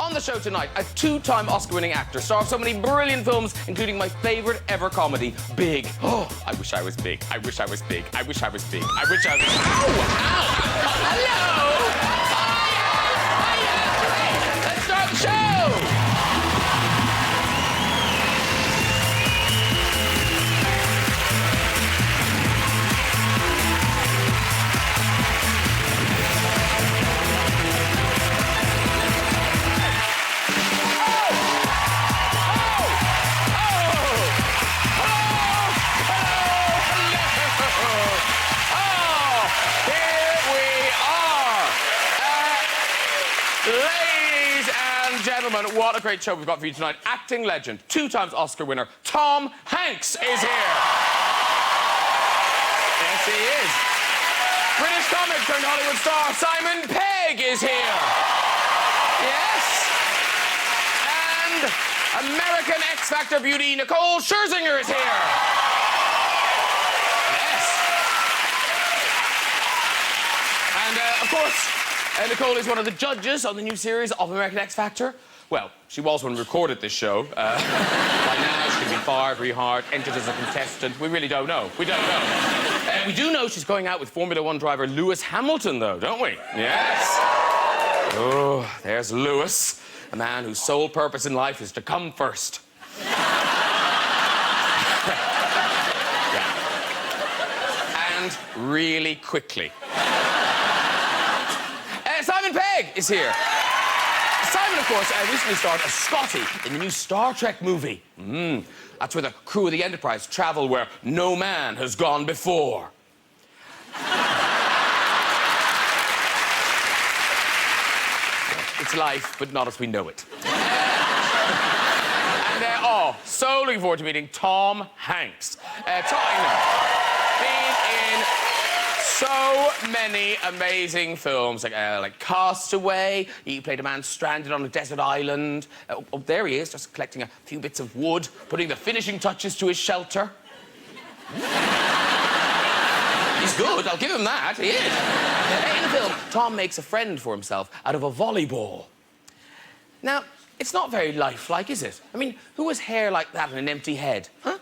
On the show tonight, a two-time Oscar-winning actor, star of so many brilliant films, including my favourite ever comedy, Big. Oh, I wish I was big. I wish I was big. I wish I was big. I wish I was... Ow! Ow! Hello! Hiya! Let's start the show! Ladies and gentlemen, what a great show we've got for you tonight. Acting legend, two times Oscar winner, Tom Hanks is here. Yes, he is. British comic turned Hollywood star Simon Pegg is here. Yes. And American X Factor beauty Nicole Scherzinger is here. Yes. And, of course, Nicole is one of the judges on the new series of American X Factor. Well, she was when we recorded this show. By now, she could be fired, rehired, entered as a contestant. We really don't know. We don't know. We do know she's going out with Formula One driver Lewis Hamilton, though, don't we? Yes. Oh, there's Lewis, a man whose sole purpose in life is to come first. Yeah. And really quickly. Simon Pegg is here. Simon, of course, recently starred as Scotty in the new Star Trek movie. That's where the crew of the Enterprise travel where no man has gone before. It's life, but not as we know it. And, so looking forward to meeting Tom Hanks. Been in so many amazing films, like Castaway. He played a man stranded on a desert island. Oh, there he is, just collecting a few bits of wood, putting the finishing touches to his shelter. He's good, I'll give him that, he is. In the film, Tom makes a friend for himself out of a volleyball. Now, it's not very lifelike, is it? I mean, who has hair like that and an empty head? Huh?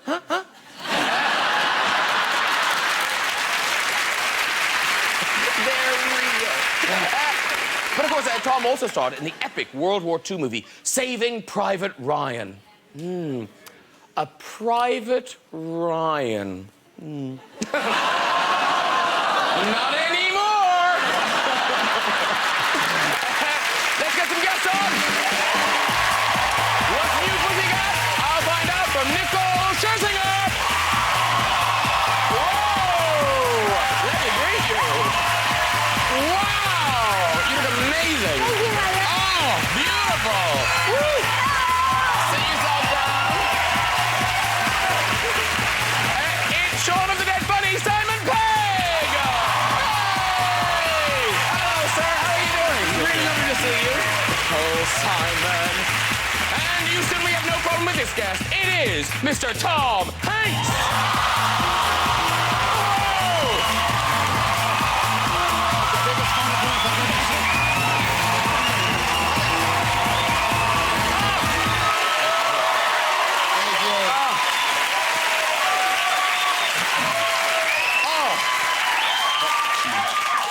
But, of course, Tom also starred in the epic World War II movie, Saving Private Ryan. A Private Ryan. Not anymore! Let's get some guests on! What's new, pussycat? I'll find out from Nicole Scherzinger! Whoa! Let me greet you! Wow! You look amazing! Oh, beautiful! Woo! Sit yourself down. It's Shaun of the Dead Bunny, Simon Pegg! Hey! Hello, sir. How are you doing? Really lovely to see you. Oh, Simon. And you certainly have no problem with this guest. It is Mr. Tom Hanks!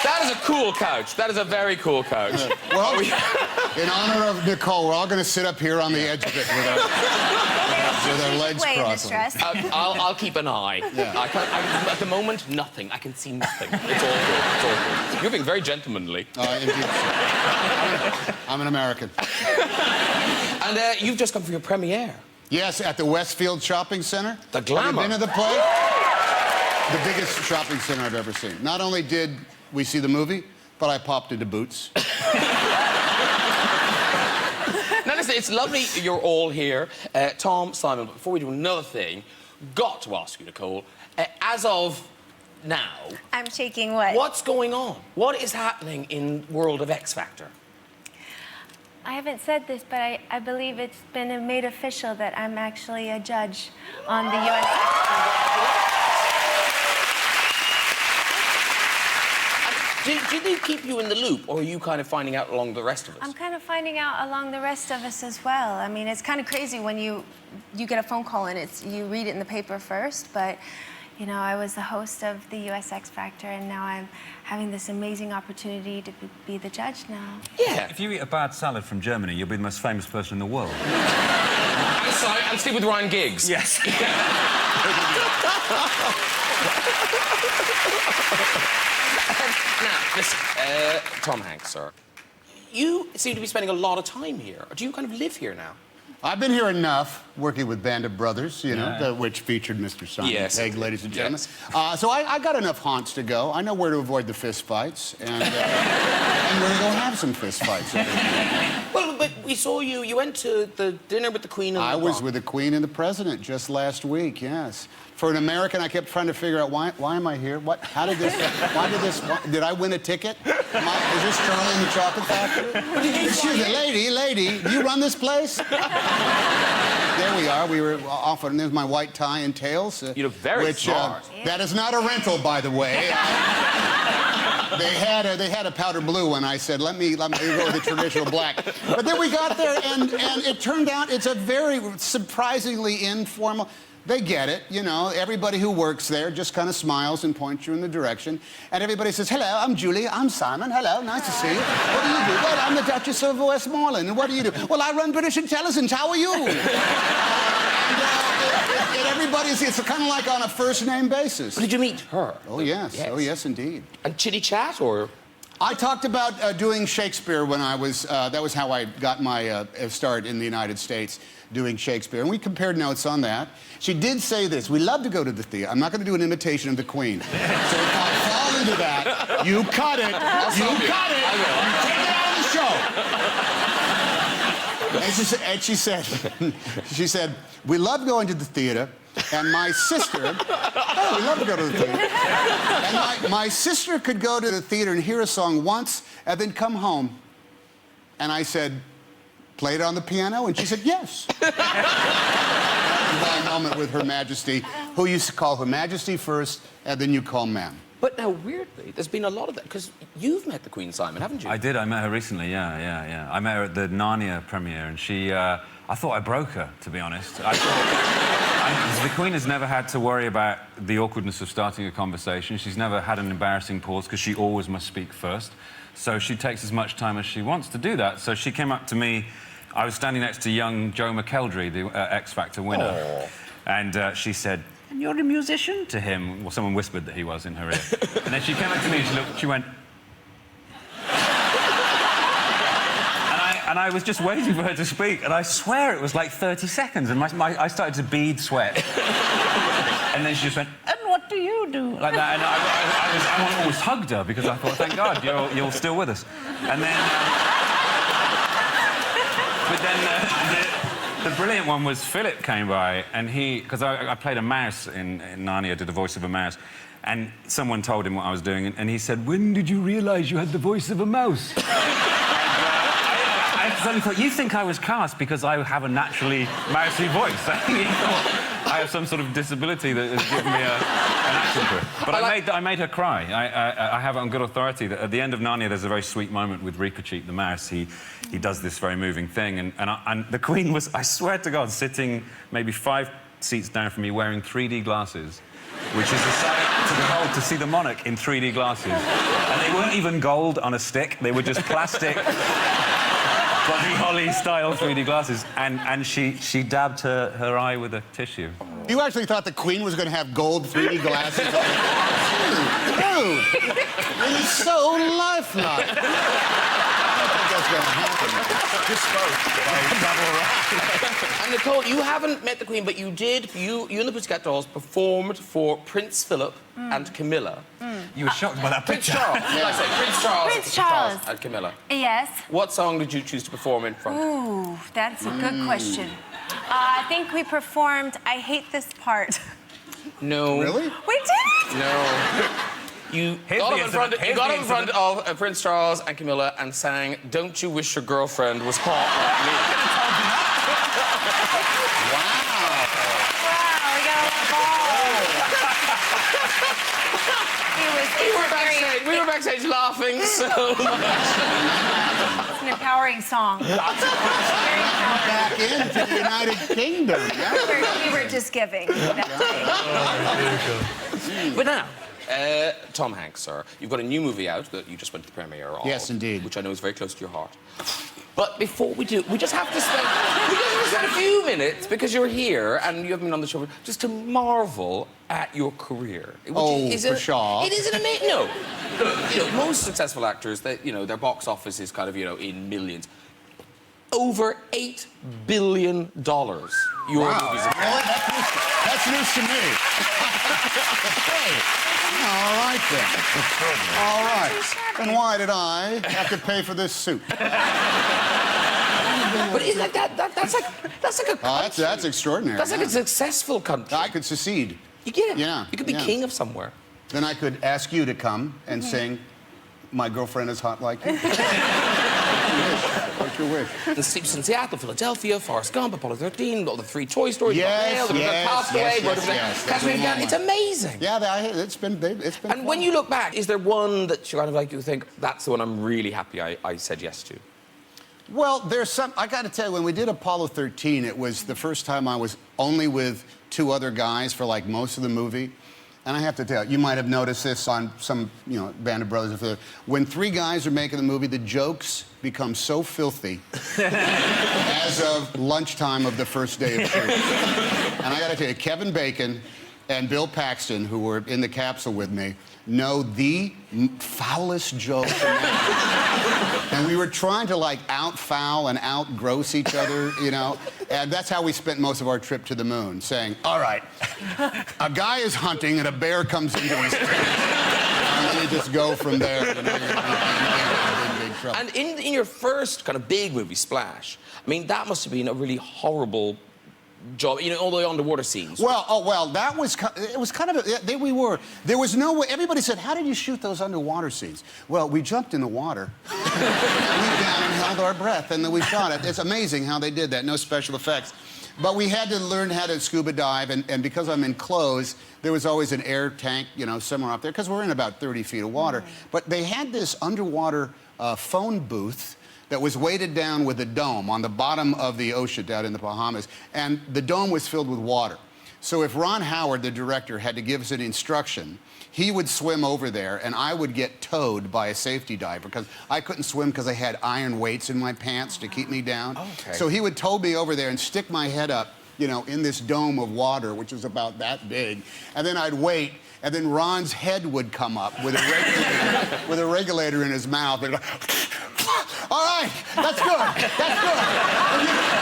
That is a cool couch. That is a very cool couch. Well, in honor of Nicole, we're all going to sit up here on the edge of it with our legs crossed. I'll keep an eye. Yeah. At the moment, nothing. I can see nothing. It's all good. It's all good. You're being very gentlemanly. Indeed. I'm an American. And you've just come for your premiere. Yes, at the Westfield Shopping Center. The glamour. Have you been to the play? The biggest shopping center I've ever seen. Not only did we see the movie, but I popped into Boots. Now, listen, it's lovely you're all here. Tom, Simon, but before we do another thing, got to ask you, Nicole, as of now... I'm shaking what? What's going on? What is happening in World of X Factor? I haven't said this, but I believe it's been made official that I'm actually a judge on the U.S. Do did they keep you in the loop, or are you kind of finding out along the rest of us? I'm kind of finding out along the rest of us as well. I mean, it's kind of crazy when you get a phone call and you read it in the paper first, but you know, I was the host of the US X Factor, and now I'm having this amazing opportunity to be the judge now. Yeah. If you eat a bad salad from Germany, you'll be the most famous person in the world. And sleep with Ryan Giggs. Yes. Now, listen, Tom Hanks, sir. You seem to be spending a lot of time here. Do you kind of live here now? I've been here enough, working with Band of Brothers, you know, which featured Mr. Simon Pegg, ladies and gentlemen. Yes. So I got enough haunts to go. I know where to avoid the fist fights, and where to go have some fist fights. Well, but we saw you. You went to the dinner with the Queen and I was with the Queen and the President just last week, yes. For an American, I kept trying to figure out why am I here? How did this? Did I win a ticket? Is this Charlie and the Chocolate Factory? Excuse me, lady, do you run this place? There we are. We were off, and there's my white tie and tails. You look very smart. That is not a rental, by the way. They had a powder blue, and I said, let me go with the traditional black. But then we got there, and it turned out it's a very surprisingly informal. They get it, you know. Everybody who works there just kind of smiles and points you in the direction. And everybody says, hello, I'm Julie, I'm Simon, hello, nice to see you. What do you do? Well, I'm the Duchess of Westmoreland. And what do you do? Well, I run British Intelligence, how are you? And everybody's, it's kind of like on a first-name basis. Did you meet her? Oh, yes. Oh, yes, indeed. And chitty-chat, or...? I talked about doing Shakespeare when I was, that was how I got my start in the United States, doing Shakespeare. And we compared notes on that. She did say this, we love to go to the theater. I'm not going to do an imitation of the Queen. So if I fall into that, you cut it. You cut it. You take it out of the show. And she said, we love going to the theater. And my sister, oh, we love to go to the theater. And my sister could go to the theater and hear a song once and then come home. And I said, play it on the piano? And she said, yes. My moment with Her Majesty, who used to call Her Majesty first, and then you call ma'am. But now, weirdly, there's been a lot of that, because you've met the Queen, Simon, haven't you? I did. I met her recently, yeah. I met her at the Narnia premiere, and she... I thought I broke her, to be honest. I thought... the Queen has never had to worry about the awkwardness of starting a conversation. She's never had an embarrassing pause, because she always must speak first. So she takes as much time as she wants to do that. So she came up to me. I was standing next to young Joe McElderry, the X Factor winner. Aww. And she said, "And you're a musician?" to him. Well, someone whispered that he was in her ear. And then she came up to me and she went... And I was just waiting for her to speak, and I swear it was like 30 seconds, and I started to bead sweat. And then she just went, "And what do you do?" Like that, and I almost hugged her, because I thought, thank God, you're still with us. And then... but then the brilliant one was Philip came by, and because I played a mouse in Narnia, did the voice of a mouse, and someone told him what I was doing, and he said, "When did you realise you had the voice of a mouse?" I suddenly thought, you think I was cast because I have a naturally mousy voice. He thought I have some sort of disability that has given me an acting career. But I made her cry. I have it on good authority that at the end of Narnia there's a very sweet moment with Reepicheep the mouse. He does this very moving thing, and the Queen was, I swear to God, sitting maybe 5 seats down from me wearing 3D glasses, which is a sight to behold, to see the monarch in 3D glasses. And they weren't even gold on a stick, they were just plastic... Buddy Holly-style 3D glasses, and she dabbed her eye with a tissue. You actually thought the Queen was going to have gold 3D glasses? Dude, it is so lifelike. I don't think that's going to happen. And Nicole, you haven't met the Queen, but you did. You and the Pussycat Dolls performed for Prince Philip and Camilla. You were shocked by that Prince picture. Charles. Yeah. I said Prince Charles. Prince Charles. And Camilla. Yes. What song did you choose to perform in front? Ooh, that's a good question. I think we performed I Hate This Part. No. Really? We did? No. You got up in front of Prince Charles and Camilla and sang "Don't You Wish Your Girlfriend Was Hot Like Me." Wow, we got a We were backstage laughing so much. It's an empowering song. Very empowering. Back into the United Kingdom. Yeah. We were just giving that day. But now, Tom Hanks, sir, you've got a new movie out that you just went to the premiere of. Yes, indeed. Which I know is very close to your heart. But before we do, we just have to spend a few minutes, because you're here and you haven't been on the show, just to marvel at your career. For sure. It is an amazing... No. You know, most successful actors, their box office is kind of, in millions. Over $8 billion your movies have made. That's news to me. Hey. All right, then. All right. And why did I have to pay for this suit? But isn't that's like a country. That's extraordinary. That's like a successful country. I could secede. You get it. Yeah. You could be king of somewhere. Then I could ask you to come and sing My Girlfriend is Hot Like You. What you wish. The Sleeps in Seattle, Philadelphia, Forrest Gump, Apollo 13, all the 3 Toy Stories, Yes. It's amazing. Yeah, it's been And fun. when you look back, is there one that you kind of you think, that's the one I'm really happy I said yes to? Well, there's some... I got to tell you, when we did Apollo 13, it was the first time I was only with 2 other guys for, most of the movie. And I have to tell you, you might have noticed this on some, Band of Brothers. When 3 guys are making the movie, the jokes become so filthy as of lunchtime of the first day of shoot. And I got to tell you, Kevin Bacon and Bill Paxton, who were in the capsule with me, know the foulest joke. And we were trying to, out-foul and out-gross each other, And that's how we spent most of our trip to the moon, saying, all right, a guy is hunting and a bear comes into his face. And then you just go from there. You're in big trouble. And in your first kind of big movie, Splash, I mean, that must have been a really horrible job, all the underwater scenes. Well, that was... It was kind of... There was no way... Everybody said, how did you shoot those underwater scenes? Well, we jumped in the water, and we down and held our breath, and then we shot it. It's amazing how they did that. No special effects. But we had to learn how to scuba dive, and because I'm in clothes, there was always an air tank, somewhere up there, because we're in about 30 feet of water. But they had this underwater phone booth that was weighted down with a dome on the bottom of the ocean down in the Bahamas, and the dome was filled with water. So if Ron Howard, the director, had to give us an instruction, he would swim over there, and I would get towed by a safety diver, because I couldn't swim because I had iron weights in my pants to keep me down. Okay. So he would tow me over there and stick my head up, in this dome of water, which was about that big, and then I'd wait, and then Ron's head would come up with a regulator in his mouth, and go, all right, that's good. That's good.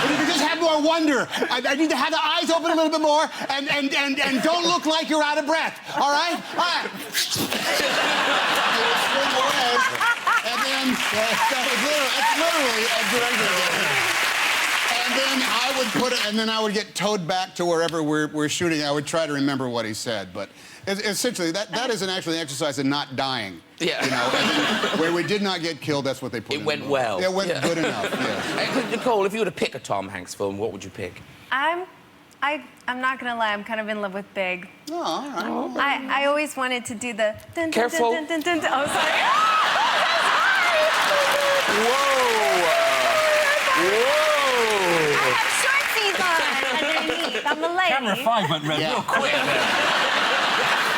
If you could just have more wonder. I need to have the eyes open a little bit more, and don't look like you're out of breath. All right? All right. And then it's literally a director. And then I would get towed back to wherever we're shooting. I would try to remember what he said, but essentially that is actually an exercise in not dying. Yeah. And then where we did not get killed, that's what they put in. It went well. It went good enough. Yeah. Nicole, if you were to pick a Tom Hanks film, what would you pick? I'm not gonna lie, I'm kind of in love with Big. Oh, all right. I always wanted to do the dun, dun, Careful. dun, dun, dun, dun, dun. Oh, sorry. Whoa! I have shortsies on underneath. I'm a lady. Camera 5 went red real quick.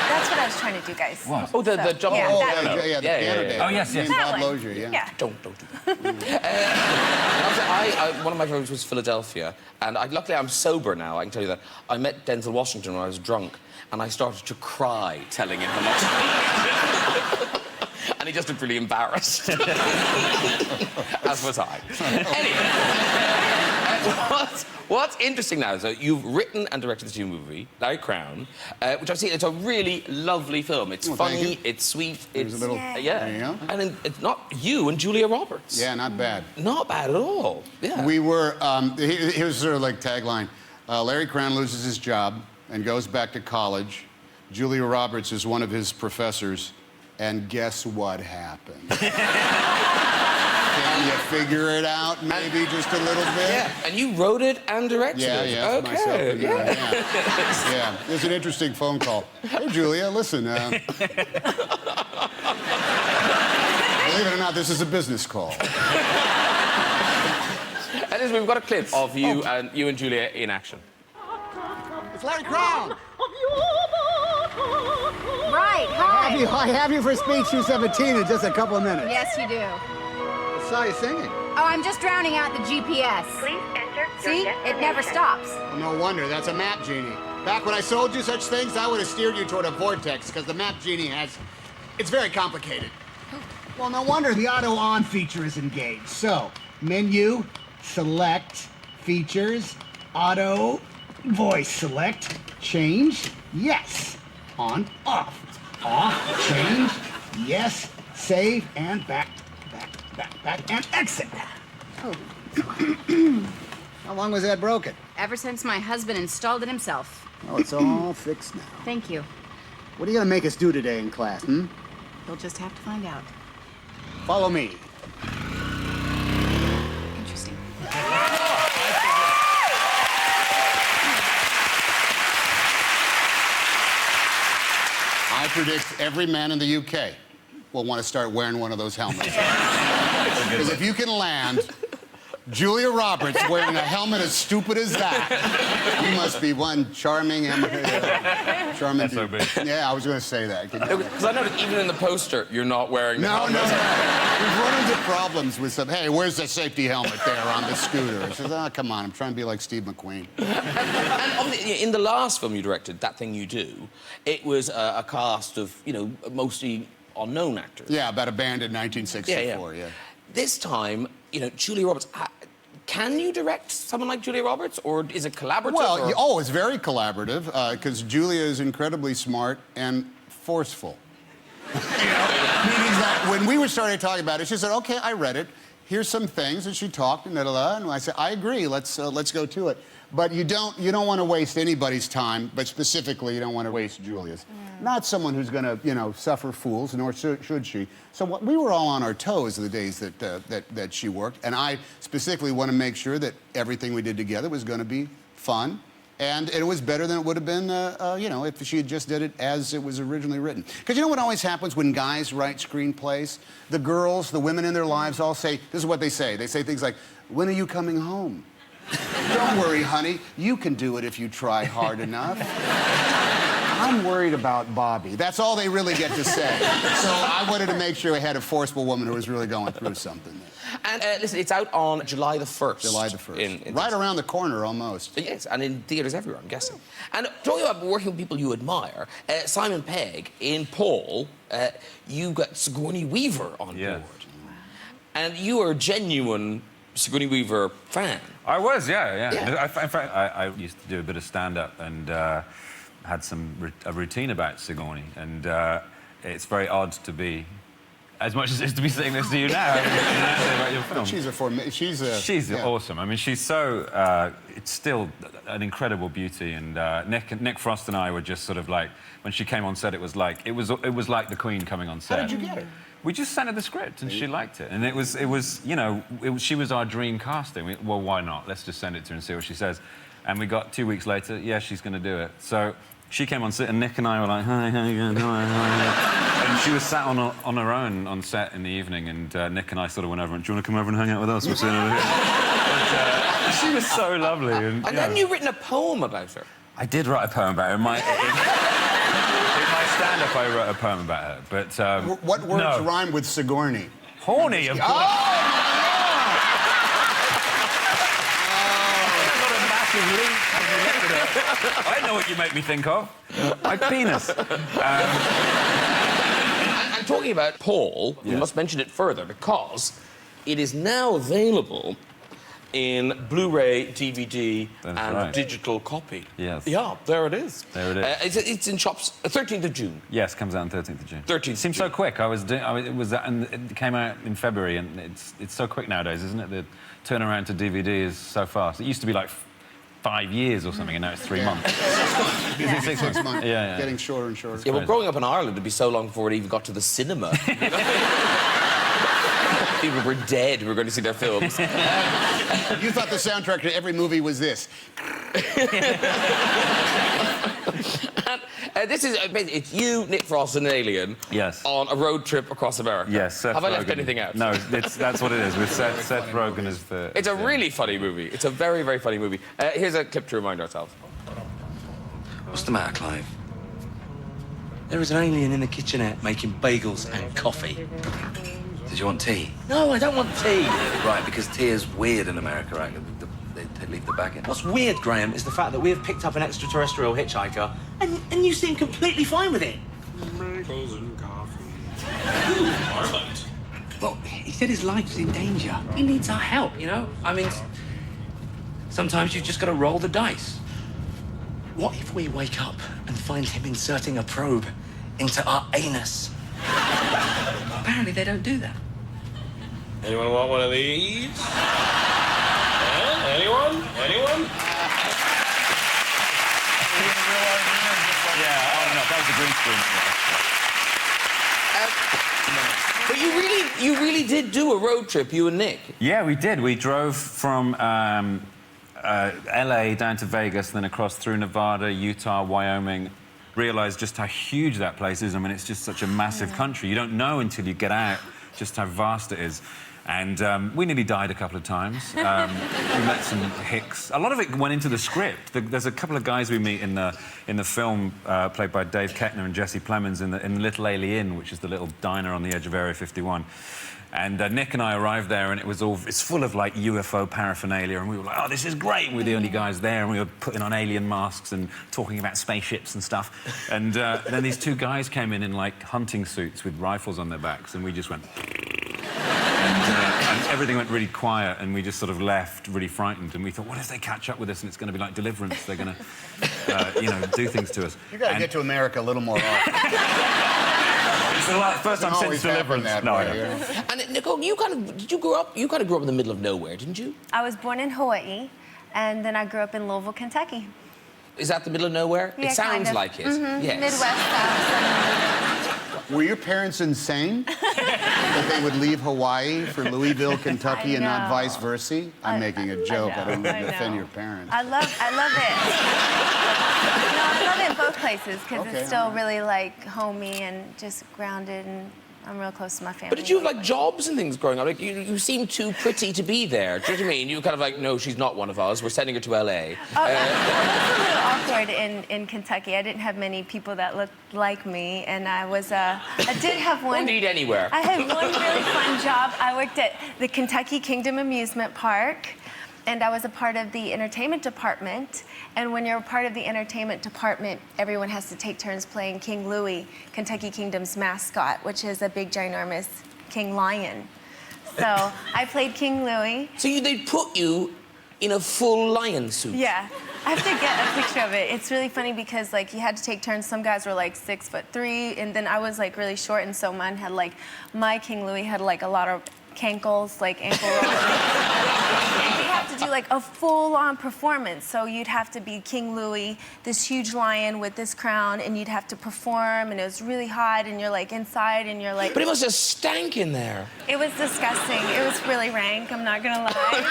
That's what I was trying to do, guys. What? Oh, the jump. Yeah, Oh, that one. the piano day. Oh, yes, yes. Me and That Bob one. Lozier, Yeah. Don't do that. One of my favorites was Philadelphia, and luckily I'm sober now. I can tell you that. I met Denzel Washington when I was drunk, and I started to cry telling him how much. And he just looked really embarrassed. As was I. Anyway, what's interesting now is that you've written and directed this new movie, Larry Crown, which I've seen. It's a really lovely film. It's funny, it's sweet, There's it's... a little... Yeah. There you go. And then it's not you and Julia Roberts. Yeah, not bad. Not bad at all. Yeah. We were... here's sort of tagline. Larry Crown loses his job and goes back to college. Julia Roberts is one of his professors. And guess what happened? You figure it out, maybe just a little bit. Yeah, and you wrote it and directed Yeah, it. yeah, Okay. myself and yeah. It was an interesting phone call. Hey, Julia, listen. Believe it or not, this is a business call. And listen, we've got a clip of you and Julia in action. It's Larry Crown. Right, hi. I have you for Speech 217 in just a couple of minutes. Yes, you do. I saw you singing. Oh, I'm just drowning out the GPS. Please enter See? your It never destination. stops. Well, no wonder. That's a map genie. Back when I sold you such things, I would have steered you toward a vortex, because the map genie has... It's very complicated. Well, no wonder the auto on feature is engaged. So, menu, select, features, auto, voice select, change, yes, on, off, change, yes, save, and back, and exit. How long was that broken? Ever since my husband installed it himself. Oh, it's all fixed now. Thank you. What are you going to make us do today in class, hmm? You'll just have to find out. Follow me. Interesting. I predict every man in the UK will want to start wearing one of those helmets. Because if you can land Julia Roberts wearing a helmet as stupid as that, you must be one charming, charming. That's so big. Yeah, I was going to say that. Because I noticed even in the poster, you're not wearing the No. helmet. We've run into problems with some, hey, where's the safety helmet there on the scooter? He says, oh, come on, I'm trying to be like Steve McQueen. And obviously, in the last film you directed, That Thing You Do, it was a cast of, mostly unknown actors. Yeah, about a band in 1964, yeah. This time, Julia Roberts, can you direct someone like Julia Roberts, or is it collaborative? Well, it's very collaborative, because Julia is incredibly smart and forceful. Meaning that when we were starting to talk about it, she said, okay, I read it. Here's some things, and she talked, and and I said, I agree, let's go to it. But you don't want to waste anybody's time, but specifically, you don't want to waste Julia's. Not someone who's going to, suffer fools, nor should she. So we were all on our toes the days that she worked, and I specifically want to make sure that everything we did together was going to be fun, and it was better than it would have been, if she had just did it as it was originally written. Because you know what always happens when guys write screenplays? The girls, the women in their lives all say, this is what they say. They say things like, when are you coming home? Don't worry, honey. You can do it if you try hard enough. I'm worried about Bobby. That's all they really get to say. So I wanted to make sure I had a forceful woman who was really going through something. And listen, it's out on July the 1st. July the 1st. Right around the corner, almost. Yes, and in theatres everywhere, I'm guessing. And talking about working with people you admire, Simon Pegg, in Paul, you got Sigourney Weaver on board. And you are a genuine Sigourney Weaver fan. I was, yeah. In fact, I used to do a bit of stand-up and had a routine about Sigourney, and it's very odd to be, as much as it is to be saying this to you now, about your film. She's awesome. I mean, she's so, it's still an incredible beauty, and Nick Frost and I were just sort of like, when she came on set, it was like the Queen coming on set. How did you get it? We just sent her the script, and she liked it. And she was our dream casting. Well, why not? Let's just send it to her and see what she says. And we got 2 weeks later, yeah, she's going to do it. So she came on set, and Nick and I were like, hi, how you going? Hi. And she was sat on her own on set in the evening, and Nick and I sort of went over and, do you want to come over and hang out with us? We're sitting over here. But, she was so lovely. And hadn't you written a poem about her? I did write a poem about her. In my stand-up, I wrote a poem about her, but... what words rhyme with Sigourney? Horny, of course. Oh! What a massive leap. I know what you make me think of. My penis. And talking about Paul, we must mention it further, because it is now available in Blu-ray, DVD, and digital copy. Yes. Yeah, there it is. There it is. It's in shops 13th of June. Yes, comes out on 13th of June. 13th. It seems so quick. And it came out in February, and it's so quick nowadays, isn't it? The turnaround to DVD is so fast. It used to be like 5 years or something, and now it's 3 months. 6 months. Yeah. Getting shorter and shorter. Yeah, well, growing up in Ireland, it'd be so long before it even got to the cinema. people were dead who were going to see their films. You thought the soundtrack to every movie was this. This is it's you, Nick Frost, and an alien. Yes. On a road trip across America. Yes, Seth Have I left Rogen. anything out? No, that's what it is. With Seth Rogen as the... It's a really funny movie. It's a very, very funny movie. Here's a clip to remind ourselves. What's the matter, Clive? There is an alien in the kitchenette making bagels and coffee. Did you want tea? No, I don't want tea. Right, because tea is weird in America, right? They leave the bag in. What's weird, Graham, is the fact that we have picked up an extraterrestrial hitchhiker and you seem completely fine with it. Bagels and coffee. Who? Armand. Well, he said his life is in danger. He needs our help, you know? I mean, sometimes you've just got to roll the dice. What if we wake up and find him inserting a probe into our anus? Apparently they don't do that. Anyone want one of these? Anyone? Anyone? Yeah, oh no, that was a green screen. But you really did do a road trip, you and Nick. Yeah, we did. We drove from LA down to Vegas, then across through Nevada, Utah, Wyoming. Realised just how huge that place is. I mean, it's just such a massive country. You don't know until you get out just how vast it is. And we nearly died a couple of times. We met some hicks. A lot of it went into the script. There's a couple of guys we meet in the film, played by Dave Kettner and Jesse Plemons, in the Little Alien, which is the little diner on the edge of Area 51. And Nick and I arrived there, and it's full of, like, UFO paraphernalia, and we were like, oh, this is great. And we're the only guys there, and we were putting on alien masks and talking about spaceships and stuff. And then these two guys came in, like, hunting suits with rifles on their backs, and we just went... And everything went really quiet, and we just sort of left really frightened. And we thought, what if they catch up with us and it's going to be like Deliverance? They're going to, you know, do things to us. You got to get to America a little more often. It's the first time since Deliverance. No, I know. And Nicole, you kind of grew up in the middle of nowhere, didn't you? I was born in Hawaii, and then I grew up in Louisville, Kentucky. Is that the middle of nowhere? Yeah, it sounds kind of. like it. Mm-hmm. Yes. Midwest South. Were your parents insane that they would leave Hawaii for Louisville, Kentucky, and not vice versa? I'm making a joke. I don't mean to offend your parents. I love it. No, I love it both places because it's still really like homey and just grounded, and I'm real close to my family. But did you have, like, jobs and things growing up? Like, you seem too pretty to be there. Do you know what I mean? You were kind of like, no, she's not one of us. We're sending her to L.A. Oh, that's a little awkward in Kentucky. I didn't have many people that looked like me, and I did have one. Indeed, anywhere. I had one really fun job. I worked at the Kentucky Kingdom Amusement Park, and I was a part of the entertainment department. And when you're a part of the entertainment department, everyone has to take turns playing King Louie, Kentucky Kingdom's mascot, which is a big, ginormous king lion. So I played King Louie. So they put you in a full lion suit? Yeah. I have to get a picture of it. It's really funny because, like, you had to take turns. Some guys were, like, 6'3", and then I was, like, really short, and so mine had, like, my King Louie had, like, a lot of cankles, like ankle rolls. And you have to do, like, a full-on performance. So you'd have to be King Louie, this huge lion with this crown, and you'd have to perform, and it was really hot, and you're, like, inside, and you're, like... But it must have stank in there. It was disgusting. It was really rank, I'm not gonna lie.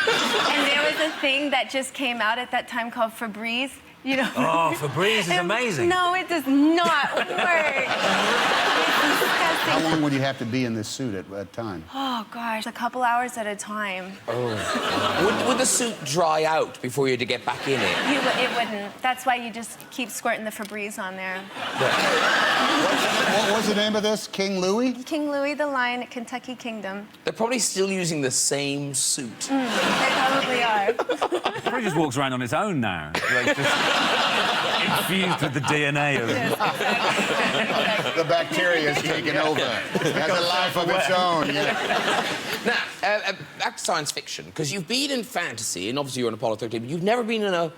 And there was a thing that just came out at that time called Febreze. You know? Oh, Febreze is amazing. No, it does not work. It's disgusting. How long would you have to be in this suit at a time? Oh, gosh, a couple hours at a time. Oh. Would the suit dry out before you had to get back in it? It wouldn't. That's why you just keep squirting the Febreze on there. What was the name of this? King Louie? King Louie the Lion at Kentucky Kingdom. They're probably still using the same suit. They probably are. He probably just walks around on his own now. Like, just infused with the DNA of... The bacteria is taken over. It has a life of its own. Yeah. Now, back to science fiction, because you've been in fantasy, and obviously you're in Apollo 13, but you've never been in a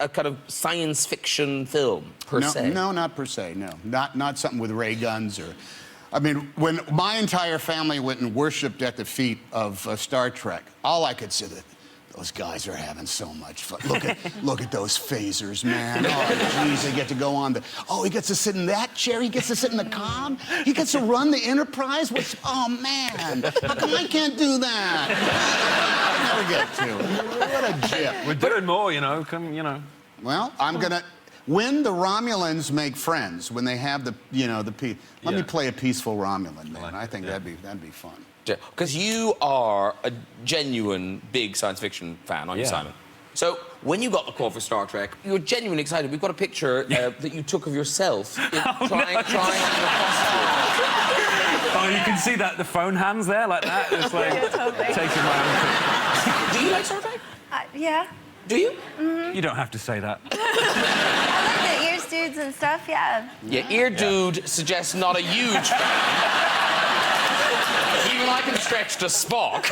kind of science fiction film, per se. No, not per se, no. Not something with ray guns or... I mean, when my entire family went and worshipped at the feet of Star Trek, all I could say, Those guys are having so much fun. Look at those phasers, man. Oh, geez, they get to go on the... Oh, he gets to sit in that chair. He gets to sit in the comm. He gets to run the Enterprise. Oh, man. How come I can't do that? I never get to. What a jip. We're doing more, you know. Well, I'm gonna... When the Romulans make friends, when they have the, let me play a peaceful Romulan, man. I think that'd be fun. Because you are a genuine big science fiction fan, aren't you, Simon? So when you got the call for Star Trek, you were genuinely excited. We've got a picture that you took of yourself trying on your costume. Oh, you can see that, the phone hands there, like that. It's like taking my own picture. Do you like Star Trek? Yeah. Do you? You don't have to say that. I like the ears dudes and stuff, yeah. Yeah, ear dude suggests not a huge fan. Even I can stretch to Spock.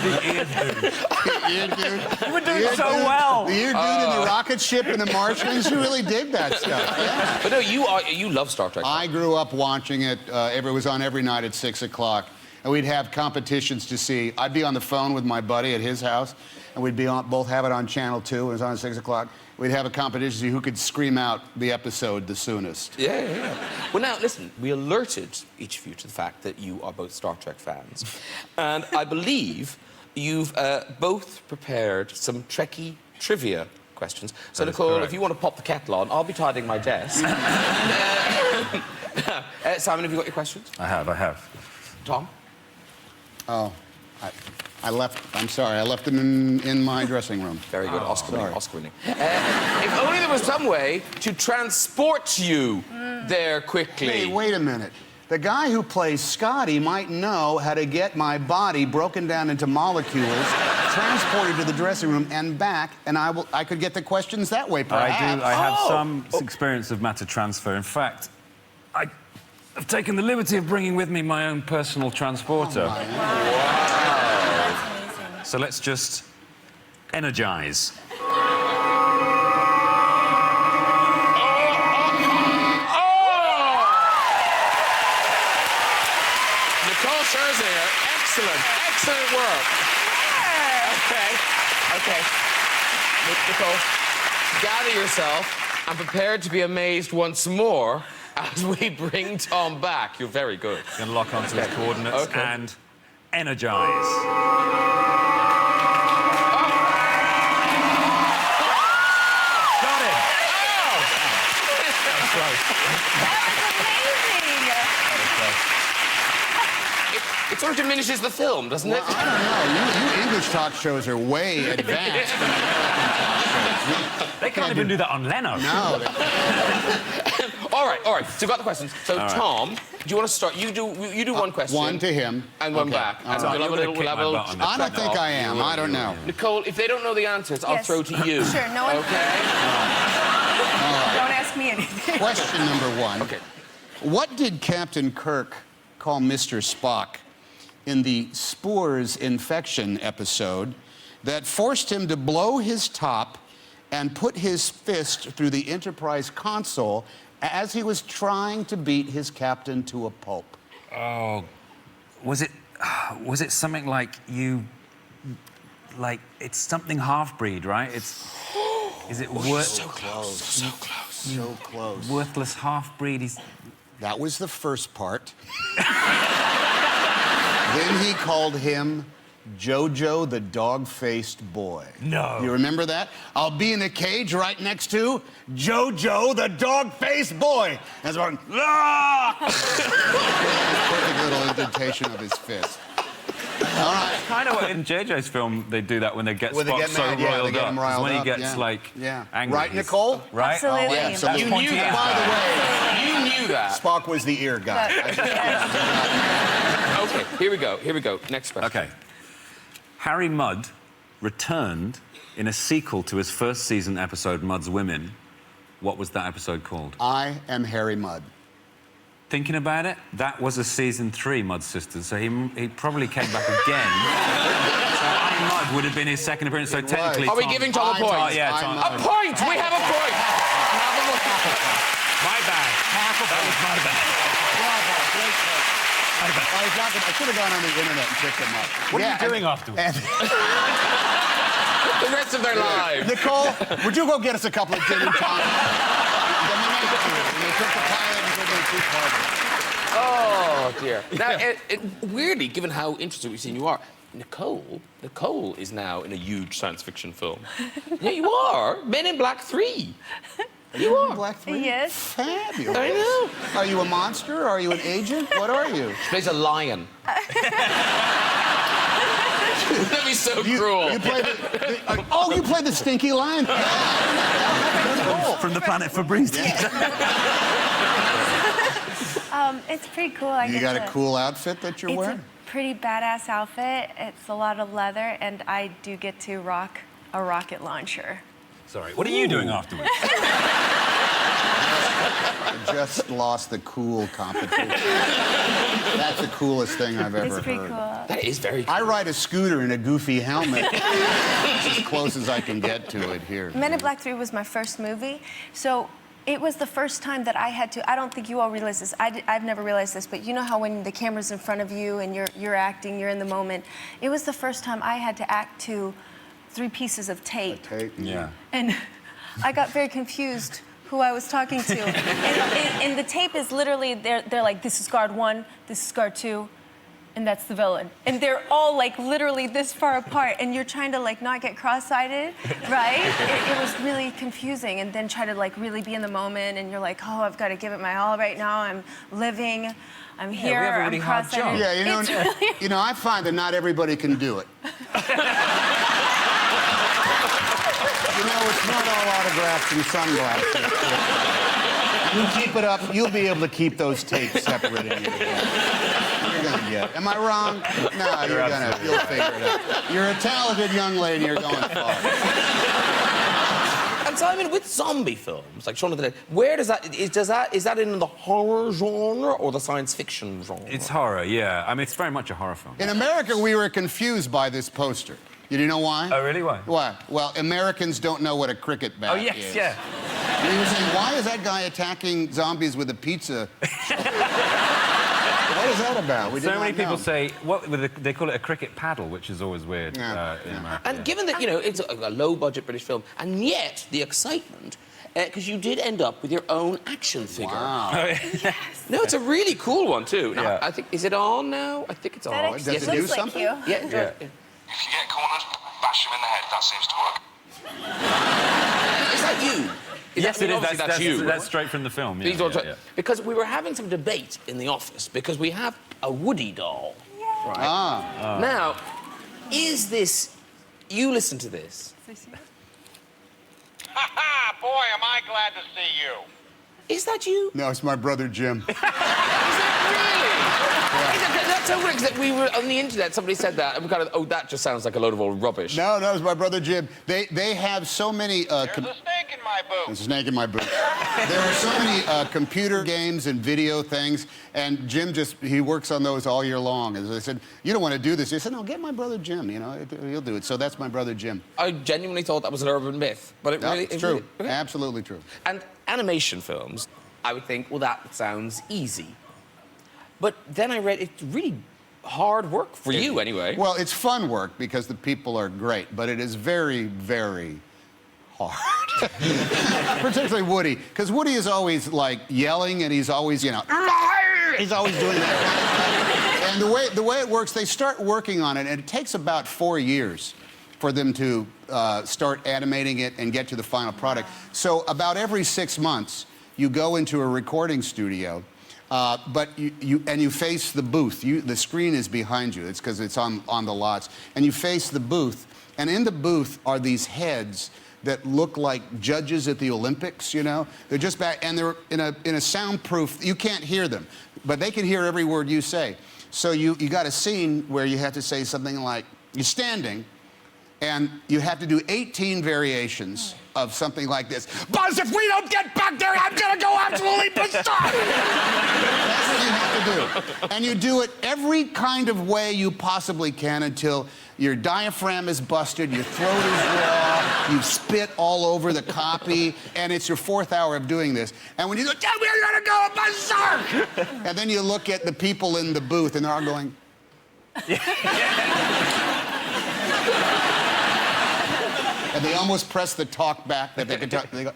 The ear dude. Ear dude. You were doing so well. The ear dude in the rocket ship and the Martians, you really dig that stuff. Yeah. But no, you love Star Trek. I grew up watching it. It was on every night at 6 o'clock. And we'd have competitions to see. I'd be on the phone with my buddy at his house, and we'd be both have it on Channel 2. It was on at 6 o'clock. We'd have a competition to see who could scream out the episode the soonest. Yeah. Well, now, listen, we alerted each of you to the fact that you are both Star Trek fans. And I believe you've both prepared some Trekkie trivia questions. So, Nicole, if you want to pop the kettle on, I'll be tidying my desk. Simon, have you got your questions? I have. Tom? Oh, I left. I'm sorry. I left them in my dressing room. Very good. Oscar winning. If only there was some way to transport you there quickly. Hey, wait a minute. The guy who plays Scotty might know how to get my body broken down into molecules, transported to the dressing room and back, and I could get the questions that way, perhaps. I have some experience of matter transfer. In fact, I've taken the liberty of bringing with me my own personal transporter. Wow. That's amazing. So let's just energize. Nicole Scherzinger, excellent work. Okay. Nicole, gather yourself. I'm prepared to be amazed once more as we bring Tom back. You're very good. Going to lock onto his coordinates and energize. Got it. That's close. That was amazing. It sort of diminishes the film, doesn't it? I don't know. You English talk shows are way advanced. They can't even do that on Leno. No. All right. So you've got the questions. So Tom, do you want to start? You do one question. One to him. And one back. And right. we'll have a little I don't think I am. I don't know. Nicole, if they don't know the answers, I'll throw to you. Sure, no one... Okay? Don't ask me anything. Question number one. Okay. What did Captain Kirk call Mr. Spock in the Spores infection episode that forced him to blow his top and put his fist through the Enterprise console as he was trying to beat his captain to a pulp? Oh, was it something like it's something half-breed, right? Is it So close. So close. Worthless half-breed? That was the first part. Then he called him Jojo the dog-faced boy. No. You remember that? I'll be in a cage right next to Jojo the dog-faced boy. That's one. Perfect little indentation of his fist. All right. Kind of what in JJ's film they do that when they get When they Spock get so mad, yeah, riled they get him up. riled When he up, gets angry. Right, Nicole? Right? Absolutely. Oh, yeah, so You knew that. By the way, You knew that. Spock was the ear guy. Okay, here we go. Next question. Okay. Harry Mudd returned in a sequel to his first season episode, Mudd's Women. What was that episode called? I am Harry Mudd. Thinking about it, that was a season 3 Mudd Sisters, so he probably came back again. So I Mudd would have been his second appearance, so technically... Are we giving Tom a point? Yeah, I'm Tom. Mudd. A point! We have a point! My bad. That was my bad. Bravo, great I should have gone on the internet and picked them up. What are you doing afterwards? The rest of their lives. Nicole, would you go get us a couple of gin and tonics? They took the pilot and took it too far. Oh, dear. Now, weirdly, given how interested we've seen you are, Nicole is now in a huge science fiction film. Yeah, you are. Men in Black 3. You are. Black 3? Yes. Fabulous. I know. Are you a monster? Are you an agent? What are you? She plays a lion. That'd be so cruel. You play you play the stinky lion. From the planet Febreze. It's pretty cool. I You get got to- a cool outfit that you're It's wearing? a pretty badass outfit. It's a lot of leather, and I do get to rock a rocket launcher. Sorry, what are you doing afterwards? I just lost the cool competition. That's the coolest thing I've ever It's pretty heard. cool. That is very cool. I ride a scooter in a goofy helmet. It's as close as I can get to it here. Men in Black 3 was my first movie, so it was the first time that I had to. I don't think you all realize this. I've never realized this, but you know how when the camera's in front of you and you're acting, you're in the moment. It was the first time I had to act to 3 pieces of tape. Yeah. And I got very confused who I was talking to. and the tape is literally, they're like, this is guard 1, this is guard 2, and that's the villain. And they're all like literally this far apart, and you're trying to like not get cross-eyed, right? It was really confusing, and then try to like really be in the moment, and you're like, oh, I've got to give it my all right now. I'm living, I'm here, we have a I'm really hard cross-eyed. job. Yeah, It's really- you know, I find that not everybody can do it. You know, it's not all autographs and sunglasses. You keep it up, you'll be able to keep those tapes separate in your head. You're gonna get it. Am I wrong? No, you'll figure it out. You're a talented young lady, you're going far. And Simon, with zombie films, like Shaun of the Dead, where does that is that in the horror genre or the science fiction genre? It's horror, yeah. I mean, it's very much a horror film. In America, we were confused by this poster. You know why? Oh, really? Why? Why? Well, Americans don't know what a cricket bat Oh, is. yes, yeah. We were saying, why is that guy attacking zombies with a pizza? What is that about? We did So not many people know. say, they call it a cricket paddle, which is always weird Yeah. in America. And given that, you know, it's a low-budget British film, and yet the excitement, because you did end up with your own action figure. Wow. No, it's a really cool one, too. Now, Yeah. I think, is it on now? I think it's on. That actually Does it do looks like something? you. Yeah, Yeah. If you get cornered, bash him in the head. That seems to work. Is that you? Yes, it is. Obviously That's you. That's straight from the film. These Yeah, are- yeah, yeah. Because we were having some debate in the office, because we have a Woody doll. Ah. Now, is this... You listen to this. Ha ha! Boy, am I glad to see you. Is that you? No, it's my brother Jim. Is that really? That's so weird, 'cause we were on the internet, somebody said that, and we kind of, oh, that just sounds like a load of old rubbish. No, it's my brother Jim. They have so many... There's a snake in my boot. There's a snake in my boot. There are so many computer games and video things, and Jim he works on those all year long. And they said, you don't want to do this. They said, no, get my brother Jim, you know, he'll do it. So that's my brother Jim. I genuinely thought that was an urban myth, but it No, really... it's it true. really- okay. Absolutely true. And animation films, I would think, well, that sounds easy. But then I read it's really hard work for you, anyway. Well, it's fun work because the people are great, but it is very, very hard. Particularly Woody, because Woody is always like yelling, and he's always, you know, he's always doing that kind of stuff. And the way it works, they start working on it, and it takes about 4 years for them to start animating it and get to the final product. So about every 6 months, you go into a recording studio, but you face the booth. The screen is behind you. It's because it's on the lots. And you face the booth, and in the booth are these heads that look like judges at the Olympics, you know? They're just back, and they're in a soundproof, you can't hear them, but they can hear every word you say. So you got a scene where you have to say something like, you're standing, and you have to do 18 variations of something like this. Buzz, if we don't get back there, I'm gonna go absolutely bizarre! That's what you have to do. And you do it every kind of way you possibly can until your diaphragm is busted, your throat is raw, You spit all over the copy, and it's your 4th hour of doing this. And when you go, "Yeah, we're gonna go berserk!" And then you look at the people in the booth, and they're all going. And they almost press the talk back that they could talk. They go.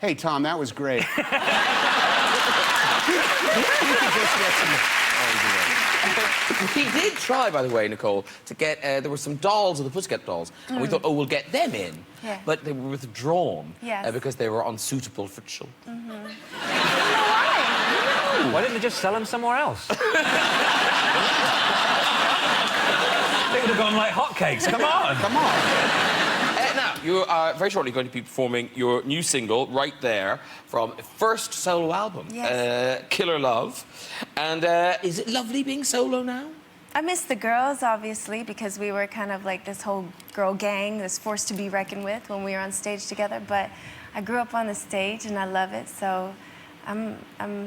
Hey, Tom, that was great. He did try, by the way, Nicole, to get, there were some dolls of the Pussycat Dolls, and we thought, oh, we'll get them in. Yeah. But they were withdrawn Yes. because they were unsuitable for children. Why didn't they just sell them somewhere else? They would have gone like hotcakes. Come on. Come on. Now, you are very shortly going to be performing your new single, right there, from first solo album, Yes. Killer Love. And is it lovely being solo now? I miss the girls, obviously, because we were kind of like this whole girl gang, this force to be reckoned with when we were on stage together. But I grew up on the stage, and I love it, so I'm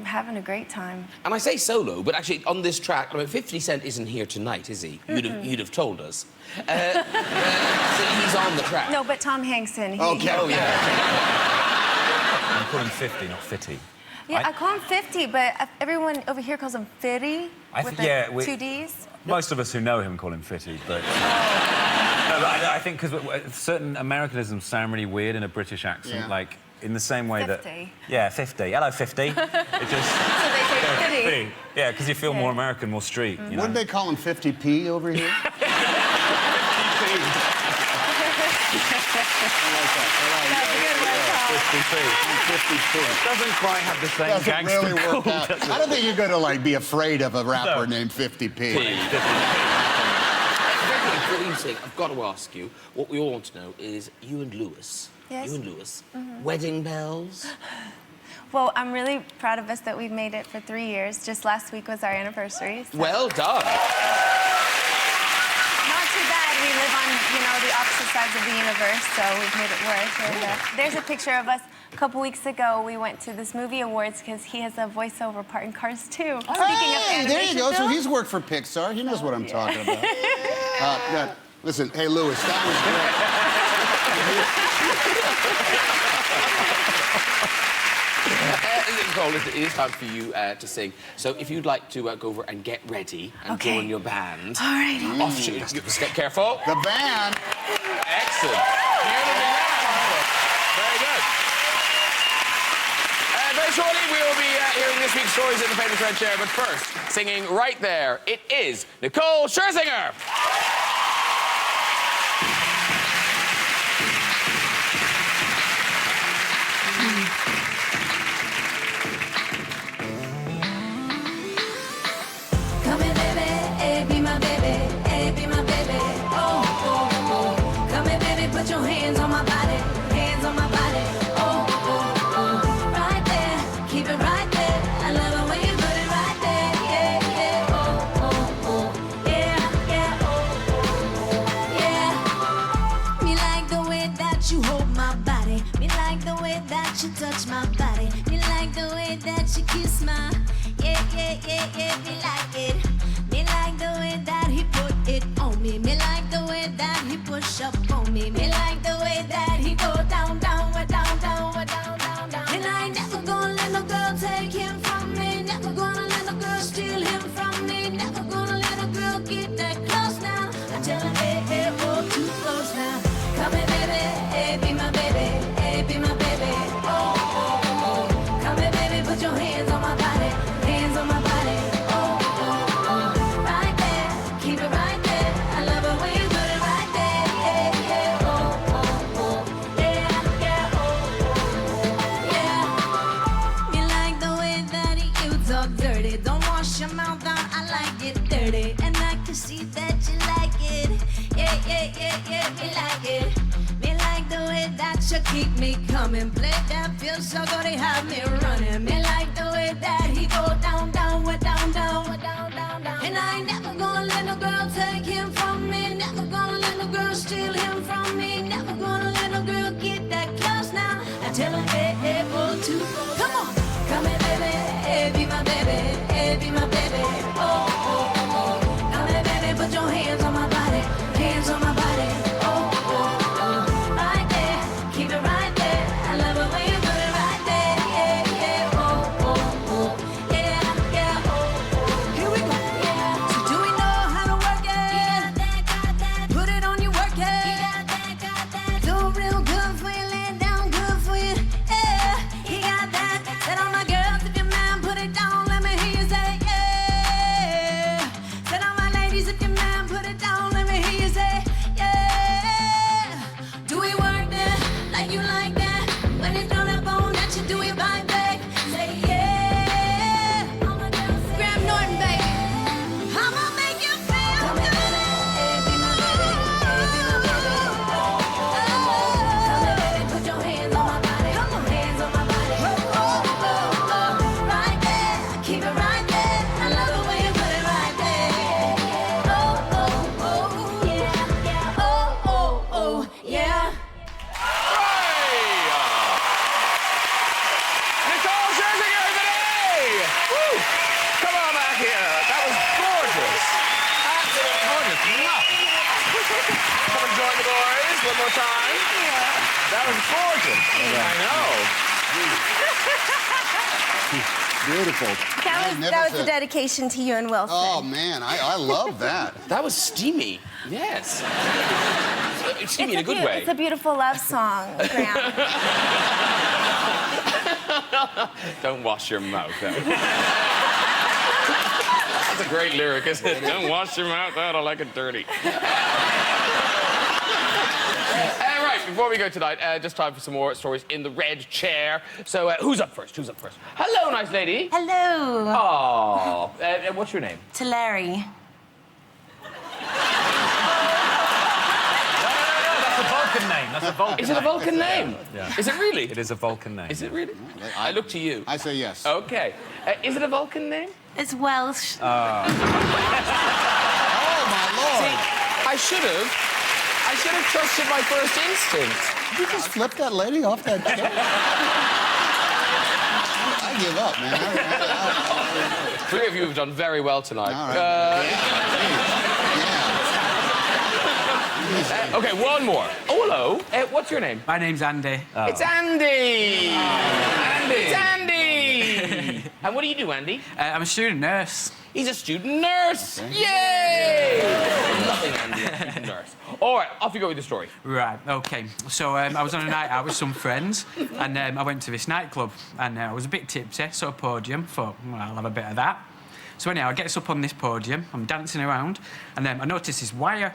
having a great time. And I say solo, but actually on this track, I mean, 50 Cent isn't here tonight, is he? You'd have told us. So he's on the track. No, but Tom Hanks in. Okay. Oh, yeah. I'm calling 50, not 50. Yeah, I call him 50, but everyone over here calls him Fitty with the 2 Ds. Most of us who know him call him Fitty, but... No, but I think because certain Americanisms sound really weird in a British accent, like in the same way 50. that... Yeah, 50. Hello, 50. It just... So they say Fitty. Yeah, because you feel more American, more street, you know? Wouldn't they call him 50p over here? Doesn't quite have the same Doesn't gangster really work call, out. does it? I don't think you're going to like be afraid of a rapper named 50p. Before you sing, I've got to ask you, what we all want to know is you and Lewis. Yes. You and Lewis. Wedding bells? Well, I'm really proud of us that we've made it for 3 years. Just last week was our anniversary. So. Well done. Not too bad. We live on, the opposite sides of the universe, so we've made it work. And there's a picture of us. A couple weeks ago, we went to this movie awards because he has a voiceover part in Cars 2. Speaking of animation there you go. So films, he's worked for Pixar. He knows what I'm talking about. Listen, hey, Lewis, that was Nicole, it is time for you to sing. So if you'd like to go over and get ready and join your band. All right. Off you. Just get careful. the band. Excellent. Very good. Very shortly, we will be hearing this week's stories in the famous red chair. But first, singing right there, it is Nicole Scherzinger. Come here, baby, hey, be my baby, hey, be my baby. Oh, oh, oh. Come here, baby, put your hands on my body, hands on my body. Oh, oh, oh. Right there, keep it right there. I love it when you put it right there. Yeah, yeah. Oh, oh, oh. Yeah, yeah. Oh, oh, yeah. Me like the way that you hold my body. Me like the way that you touch my body. Me like the way that you kiss my. Yeah, yeah, yeah, yeah, me like it. Me like the way that he put it on me. Me like the way that he push up on me. Me like the way that he go down, down, down, down, down, down, down. And I ain't never gonna let no girl take him from me. Never gonna let no girl steal him from me. Never gonna let a girl get that close now. I tell her, hey, hey, oh, too close now. Come here, baby, hey, be my baby, hey, be my baby. Oh, oh, oh. Come here, baby, put your hands on my body. Hands on my body, oh, oh, oh. Right there, keep it right there. I love it when you put it right there. Yeah, yeah, oh, oh, oh. Yeah, yeah, oh, oh, yeah. Me like the way that you talk dirty. Don't wash your mouth out, I like it dirty. And I can see that you like it. Yeah, yeah, yeah, yeah, me like it. Me like the way that you keep me coming. Play that feel so good, they have me running. Me like the way that he go down, down, down, down, down, down, down. And I ain't never gonna let no girl take him from me. Never gonna let no girl steal him from me. Never gonna let no girl get that close now. I tell her, hey, hey, oh, too close. Come on, come here, baby, hey, be my baby, hey, Nice. One more time. That was gorgeous. I know. Beautiful. That was the dedication to you and Wilson. Oh, man, I love that. That was steamy. Yes. Steamy in a good way. It's a beautiful love song, Graham. Don't wash your mouth out. That's a great lyric, isn't it? Don't wash your mouth out, I like it dirty. Right, before we go tonight, just time for some more stories in the red chair. So, who's up first? Hello, nice lady. Hello. Oh, what's your name? To Larry. That's a Vulcan name. That's a Vulcan name. Is it a Vulcan name? Yeah. Is it really? It is a Vulcan name. Is it really? I look to you. I say yes. Okay. Is it a Vulcan name? It's Welsh. Oh, my Lord. See, I should have trusted my first instinct. You just flipped that lady off that chair? I give up, man. Three of you have done very well tonight. All right. Yeah. Okay, one more. Oh, hello. What's your name? My name's Andy. It's Andy. Andy. It's Andy. And what do you do, Andy? I'm a student nurse. He's a student nurse. Okay. Yay! Nothing, Andy. A student nurse. All right, off you go with the story. Right, OK. So I was on a night out with some friends, and I went to this nightclub, and I was a bit tipsy, saw a podium, thought, well, I'll have a bit of that. So anyhow, I get up on this podium, I'm dancing around, and I noticed this wire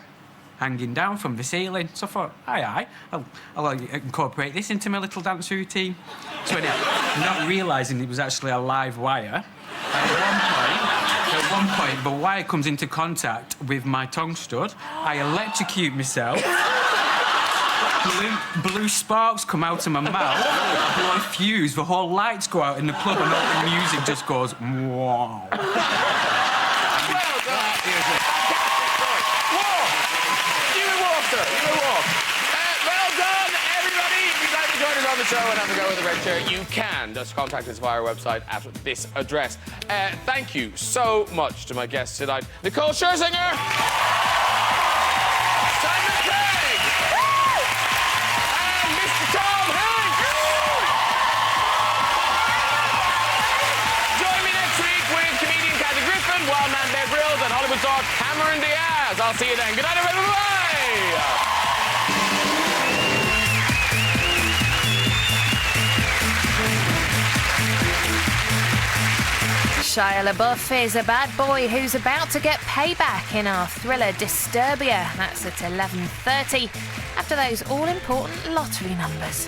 hanging down from the ceiling. So I thought, aye, I'll incorporate this into my little dance routine. So anyhow, not realising it was actually a live wire, at one point, the wire comes into contact with my tongue stud. I electrocute myself. Blue sparks come out of my mouth. Blow a fuse. The whole lights go out in the club, and all the music just goes. Wow. Well done, everybody. If you'd like to join us on the show and have a go with the red chair, you can. Just contact us via our website at this address. Thank you so much to my guests tonight, Nicole Scherzinger, Simon Craig, and Mr. Tom Hanks. Join me next week with comedian Kathy Griffin, Wild Man Bear Grylls, and Hollywood star Cameron Diaz. I'll see you then. Good night, everybody. Bye. Shia LaBeouf is a bad boy who's about to get payback in our thriller Disturbia. That's at 11:30 after those all-important lottery numbers.